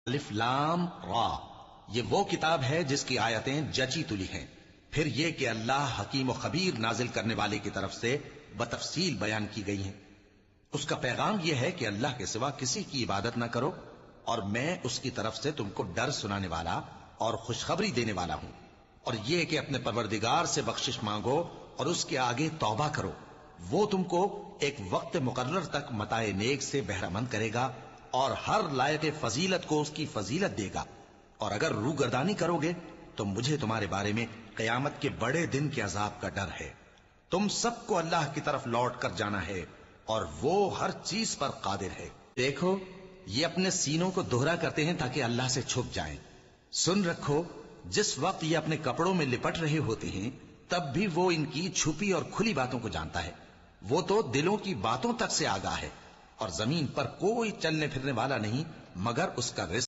الف لام را، یہ وہ کتاب ہے جس کی آیتیں جچی تلی ہیں، پھر یہ کہ اللہ حکیم و خبیر نازل کرنے والے کی طرف سے بتفصیل بیان کی گئی ہیں۔ اس کا پیغام یہ ہے کہ اللہ کے سوا کسی کی عبادت نہ کرو، اور میں اس کی طرف سے تم کو ڈر سنانے والا اور خوشخبری دینے والا ہوں، اور یہ کہ اپنے پروردگار سے بخشش مانگو اور اس کے آگے توبہ کرو، وہ تم کو ایک وقت مقرر تک متاع نیک سے بہرہ مند کرے گا اور ہر لائق فضیلت کو اس کی فضیلت دے گا، اور اگر روگردانی کرو گے تو مجھے تمہارے بارے میں قیامت کے بڑے دن کے عذاب کا ڈر ہے۔ تم سب کو اللہ کی طرف لوٹ کر جانا ہے اور وہ ہر چیز پر قادر ہے۔ دیکھو یہ اپنے سینوں کو دوہرا کرتے ہیں تاکہ اللہ سے چھپ جائیں۔ سن رکھو جس وقت یہ اپنے کپڑوں میں لپٹ رہے ہوتے ہیں تب بھی وہ ان کی چھپی اور کھلی باتوں کو جانتا ہے، وہ تو دلوں کی باتوں تک سے آگاہ ہے، اور زمین پر کوئی چلنے پھرنے والا نہیں مگر اس کا رزق